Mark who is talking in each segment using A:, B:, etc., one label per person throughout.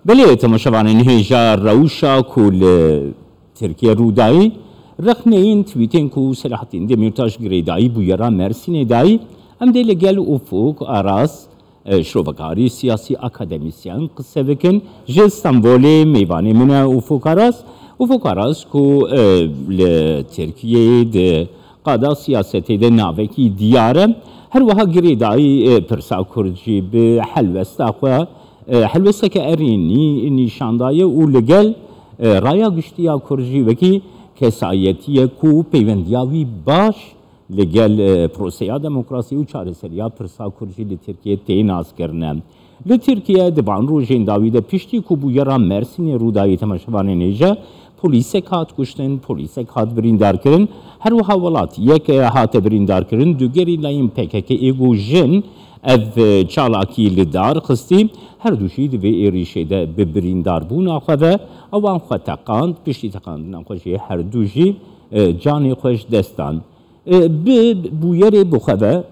A: بله تماشاوانین هیجا روشا کل ترکیه رودایی رقم این تویتین کو صلاح الدین دمیرتاش گریدایی بویرا مرسین دایی ام دل گل افق آراس شروکاری سیاسی اکادمیسیان قصه بکن جه استانبول میوانی من افق آراس کو لترکیه ده قادا سیاستی ده ناوکی دیاره هر وها گریدایی پرسا کرجی به حلوستا خواه حلوستا که ارینی نشاندایه و لگل رایا گشتیا کرجی وکی کسایتیه کو پیوندیاوی باش لگل پروسیا دموکراسی و چارەسەرییا پرسا کرجی لترکیه تیناز کرنه لترکیه دبان رو جنداوی ده پشتی کو بویرا مرسین رودایی تماشاوانه نیجا پلیسek hat kuştun, polisek hat birindar kirin, her wiha welatiyek hate birindar kirin, du gerî layên PKK êgo jin ev çalakî li dar xistî, her du jî di vê êrişê de bi birîndarbûna xwe ve ewan xwe teqand, piştî teqandina xwe jî her du jî canê xwe ji dest dan. Bi bûyerê bi xwe ve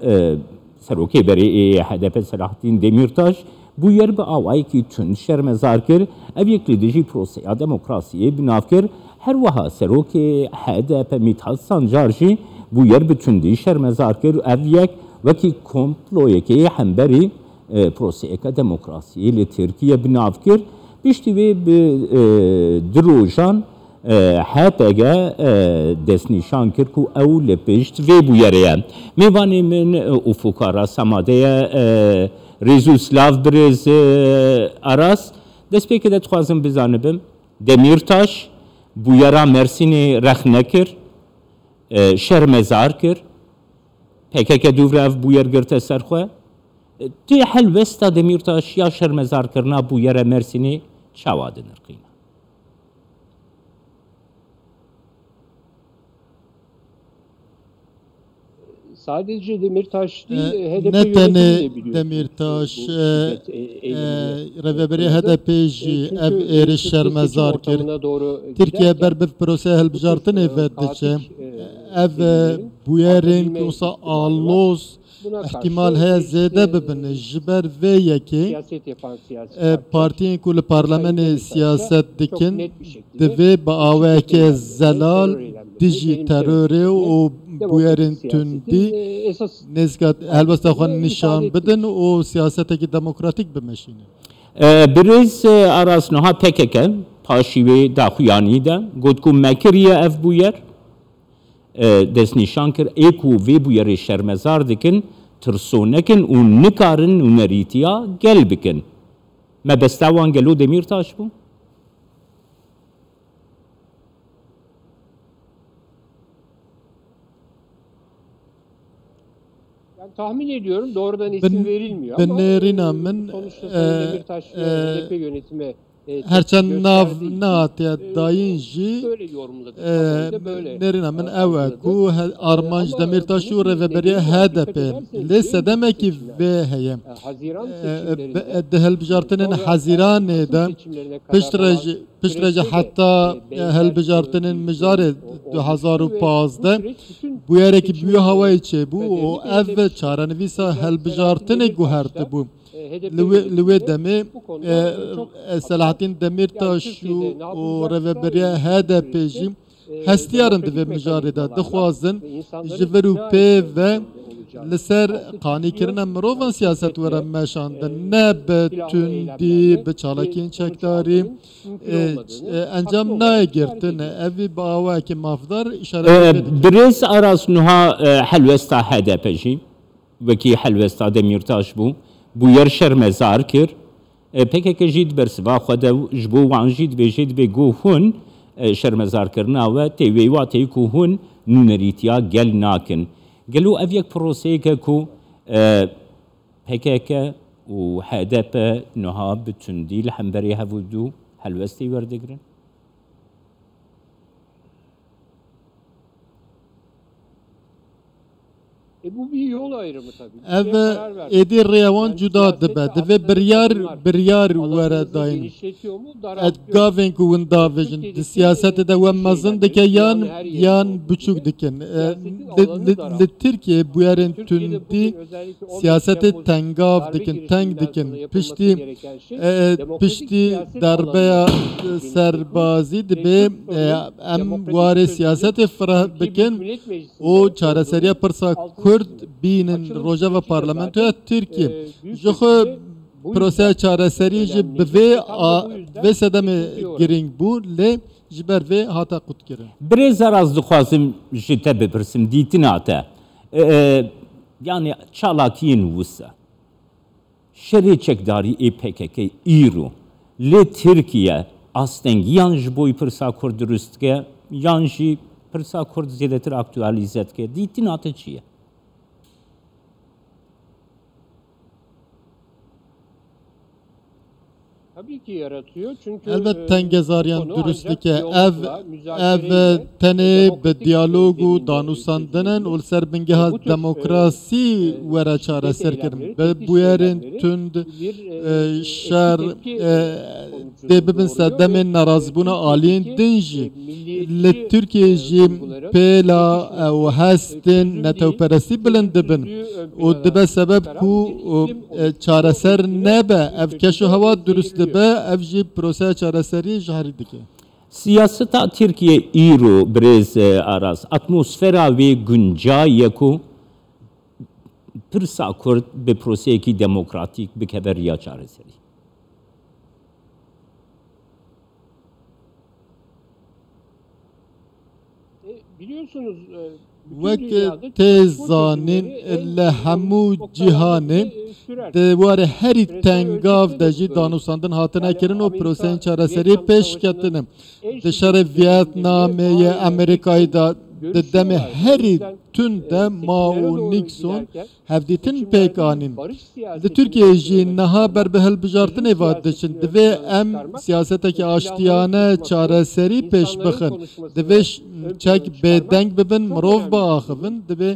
A: serokê berê HDP Selahattin Demirtaş bu yer bi awayekî tund şermezar kir, ev yek li dijî proseya demokrasiyê binav kir, her wiha serokê HDP Mithat Sancar jî bu yer bi tundî şermezar kir, ev yek wekî komployekê hemberî proseyeka demokrasiyê li Tirkiye binav kir, piştî wê bi di rojan HPG destnîşan kir ku ew li pişt vê bûyerê ye. Mêvanê min Ufuk Aras amadeye Rêzûslav Birêz Aras destpêkê de dixwazim bizanibim Demirtaş bûyera Mersînê rex nekir, şermezar kir, PKK dûvre ev bûyer girte ser xwe. Tê helwesta Demirtaş ya şermezarkirina bûyera Mersînê çawa dinirqîne?
B: Sadece Demirtaş değil, HDP
C: ne tane
B: Demirtaş,
C: reveberi HDP jî ev êriş şermezar kir. Türkiye berbiv prose helbijartin evediçe. Ev bûyerên kusa aloz ihtimal heye zêde bibin ji ber vê yekê partiyên ku li parlemenê siyaset dikin divê bi awayekê zelal dijî terorê û bûyerên tundî nêzîka helbesta xwe nîşan bidin û siyasetekî demokratîk bimeşînin.
A: Birêz Aras niha PKK paşî wê daxuyanî de got ku mekiriye ev bûyer destnîşan kir ê ku vê bûyerê şermezar dikin tirsonekin û nikarin û nerîtiya gel bikin. Me besta wan gelo Demirtaş bû?
B: Tahmin ediyorum doğrudan isim verilmiyor ama sonuçta Demirtaş HDP yönetimi
C: herçend nav natiye dayın jî nerina min ew ku Armanc Demirtaş û reveberiya HDP lê sedemekî vê heye di helbijartinên Hezîranê de piştre heta helbijartinên mijarê 2015 bûyerekî bûye hawayê çêbû û ev çarenivîsa helbijartinê guhertî bû. Li wê demê Selahattin Demirtaş û reveberiya HDP jî hestiyarin di vê mijarê de dixwazin ji vir û pê ve li ser qanîkirina mirovan siyaset were meşandin ne bi tundî bi çalakiyên çekdarî encam naye girtin evî bi awayekî mafdar işaret
A: Birêz Aras niha helwesta HDP jî wekî helwesta Demirtaş bû bûyer şermezar kir PKK jî di bersiva xwe de ji bo wan jî dibêje dibe got hûn şermezarkirina we tê wê wa tê ku hûn nûnerîtiya gel nakin. Gelo ev yek proseyeke ku PKK û HDP niha bi tundî li hemberî hevû dû helwestê werdigirin?
B: Bu bir yol ayrımı tabii.
C: Ev edi revan cuda dibe ve biryar were dayın. Gavên ku hûn davêjin di siyasetê de we mezin dike yan biçûk dikin. Li Tirkiye bûyerên tundî siyasetê tengav dikin, teng dikin. Piştî derbeya serbazî dibe em warê siyasetê fireh bikin û çareseriya pirsa Kurd bînin rojava parlamentoya Tirkiye. Ji xwe proseya çareserî jî bi vê sedemê girîng bû lê ji ber vê hata qutkirin.
A: Birêz raz dixwazim ji te bipirsim dîtina te. Yani çalakiyên wisa. Şerê çekdarî ê PKK îro lê Tirkiye astengiyan ji bo pirsa Kurd durust dike yan jî pirsa Kurd zêdetir aktûalîze dike. Dîtina te çi ye?
B: Tabii ki yaratıyor çünkü
C: elbet tengezariyan dürüst dike ev tenê bi diyalogu danûsandinin û ser bingeha demokrasî were çareser kirin. Bûyerên tund şer dê bibin sedemên nerazîbûna aliyên din jî li Tirkiye jî pêla û hestên netewperestî bilind dibin û dibe sebeb ku çareser nebe ev keş û heva dürüst dibe ev jî proseya çareserî ji herî dike.
A: Siyaseta Tirkiye îro birêz aras atmosfera wê guncaye ku pirsa Kurd bi proseyekî demokratîk bikeve riya çareserî.
B: Biliyorsunuz
C: wek tê zanîn li hemû cîhanê di warê herî tengav de jî danûsandin hatine kirin û proseyên çareserî pêş ketinin. Di şerê Vietnamê, Amerîkayê da di demê herî tund de Mao Nixon hevdîtin pêk anîn. Li Tirkiye jî niha ber bi hilbijartinê ve diçin. Divê em siyasetekî aştiyane çareserî pêş bixin. Divê çek bêdeng bibin, mirov biaxivin. Divê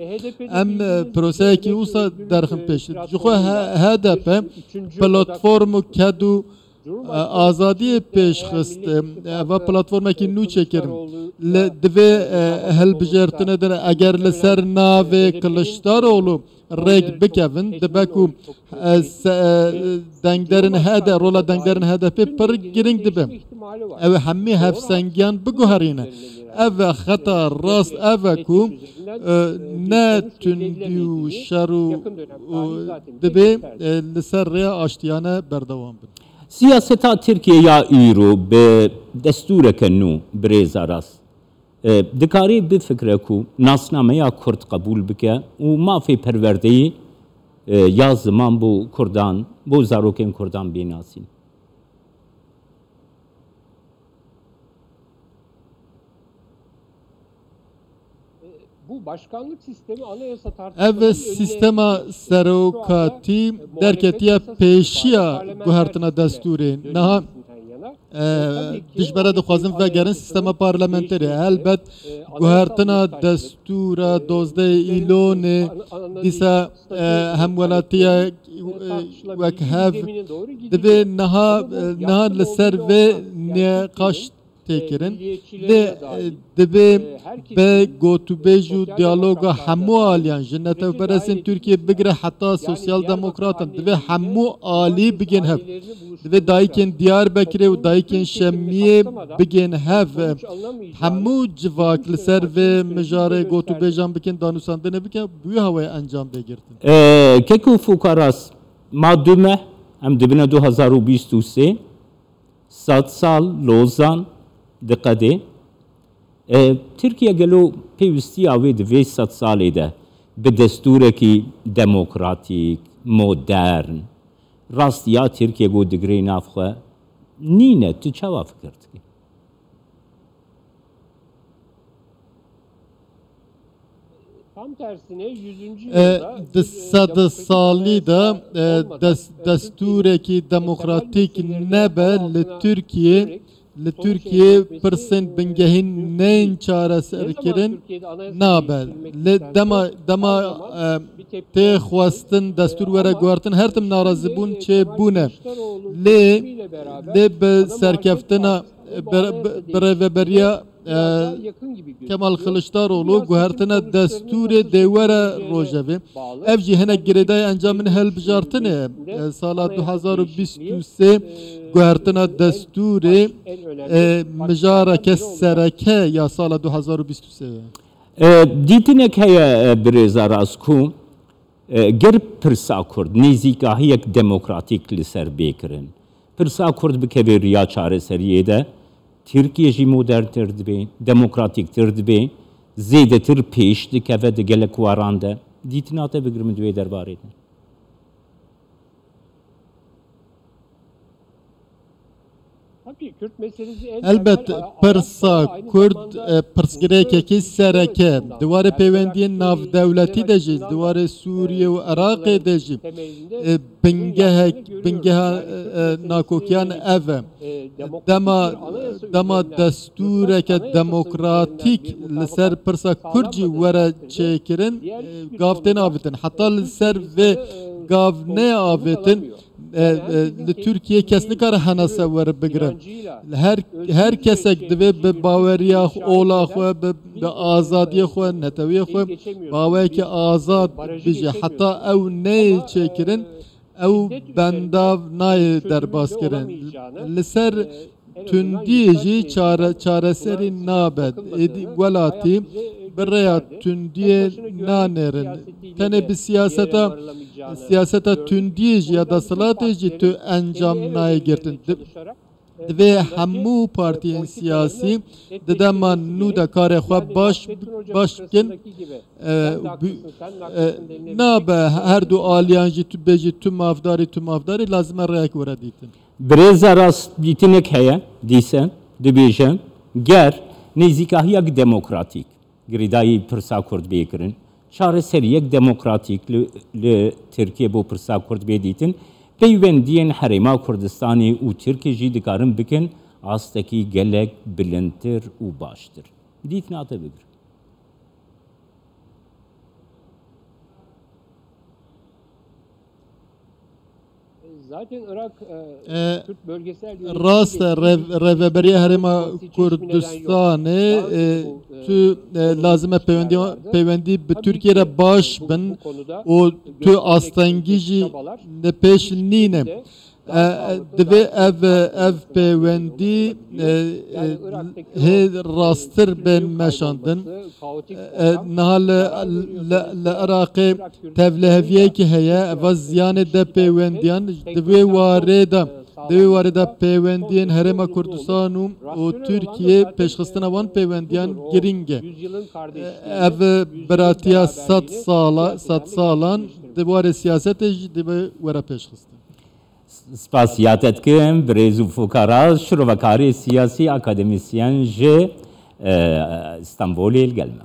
C: em proseyekî wisa derxin pêş. Ji xwe HDP platformu ked û azadiyê pêşxist ve platformekî nû çêkirin. Divê hilbijartinê de eger li ser navê Kılıçdaroğlu rêk bikevin dibe ku dengderên rola dengderên HDP pir giring dibe. Ew hemî hevsengiyan biguherîne. Ev xeta rast ev ku ne tundî û şer û dibe li ser rêya aştiyane berdewam bin.
A: Siyaseta Tirkiye ya îro bi destûreke nû birêz aras dikarî bifikre ku nasnameya Kurd qebûl bike û mafê perwerdeyî ya ziman bû Kurdan bû zarokên Kurdan bênasîn.
B: Bu başkanlık sistemi anayasa tartışmalarının
C: ev sistema serokatî derketiye pêşiya guhertina destûrê niha dijbera dixwazin vegerin sistema parlamenterê helbet guhertina destûra 12 îlonê dîsa hemwelatiya wek hev divê niha li ser vê nêqaş têkirin lê divê be gotûbêj û diyaloga hemû aliyan ji netewperestên Tirkiye bigire heta sosyal demokratan divê hemû alî bigên hev divê dayîkên Diyarbekirê û dayîkên Şemiyê bigên hev hemû civak li ser vê mijarê gotûbêjan bikin danûsandinê bikin bûyî hawayê encam bêgirtin.
A: Kekû fukaras ma dume em dibine 2023 100 sal Lozan diqedê Tirkiye gelo pêwistiya wê di vê 100 salê de bi destûrekî demokratîk, modern, rastiya Tirkiye got digirê nav xwe nîne tu çawa fikir dikî?
B: Tam tersine 100. yılda
C: Sad salî de destûrekî demokratîk nebe li Tirkiye li Türkiye persent bingehîn neyn çareser kirin nabe. Li dema tê xwestin destûr were guhartin her tim narazî bûn çê bûne. Lê bi serkeftina bi rêveberiya Kemal Kılıçdaroğlu guhertine destûrê dêwere rojevê. Ev jî hinek girêdayê encamên helbijartinê sala 2023 guhertina destûrê mijareke sereke ya sala 2023.
A: Dîtinek heye birêza rast ku ger pirsa Kurd nêzîkahiyek demokratîk li ser bêkirin. Pirsa Kurd bikeve riya çareseriyê de Türkiye jî moderntir dibe, demokratîktir dibe, zêdetir pêş dikeve di gelek waran de. Dîtina te bigirimin divê derbarê de.
C: Elbet pirsa Kurd pirsgirêkekî sereke diwarê pêwendiyên navdewletî de jî diwarê Sûriye û Iraqê de jî bingeha nakokiyan ev e. Dema destûreke demokratîk li ser pirsa Kurd jî were çêkirin gav tê naavêtin. Heta li ser vê gav neavêtin li Türkiye kes nikare henese were bigire. Her kesek divê bi baweriya ola xwe bi azadiya xwe netewiyê xwe bawekî azad bije. Heta ew neyê çêkirin ew bendav nayê derbas kirin. Li ser tundiyê jî çareserî nabe. Welatî bi rêya tundiyê nanêrin. Tenê bi siyaseta tundiyê jî ya desthilatê jî tu encam nayê girtin. Divê hemû partiyên siyasî di dema nû de karê xwe baş bikin. Nabe her du aliyan jî tu bêjî tu mavdarî lazim e rêyek were dîtin.
A: Birêza rast dîtinek heye dîse dibêje ger nêzîkahiyek demokratîk girêdayî pirsa Kurd bêkirin. Çareseriyek demokratîk li Tirkiye bo pirsa Kurd bê dîtin. Peywendiyên Herêma Kurdistanê û Tirkiye jî dikarin bikin astekî gelek bilindtir û baştir. Dîtina te bigir.
B: Zaten Irak Kürt bölgesel
C: rast rêveberiya Herêma Kurdistanê tu lazim e peywendî bi Tirkiye re baş bin û tu astengî jî li pêş nîne. Divê ev peywendî hê rastir bên meşandin. Niha li Iraqê tevliheviyekî heye eva ziyanê de peywendiyan divê warê de peywendiyên Herêma Kurdistan û Tirkiye pêşxistina wan peywendiyan giring e. Ev biratiya 100 salan di warê siyasetê jî divê were pêşxistin.
A: Spasiyatet kim birêz û fukara şirovekarê siyasî akademisyen ji İstanbulê gelme.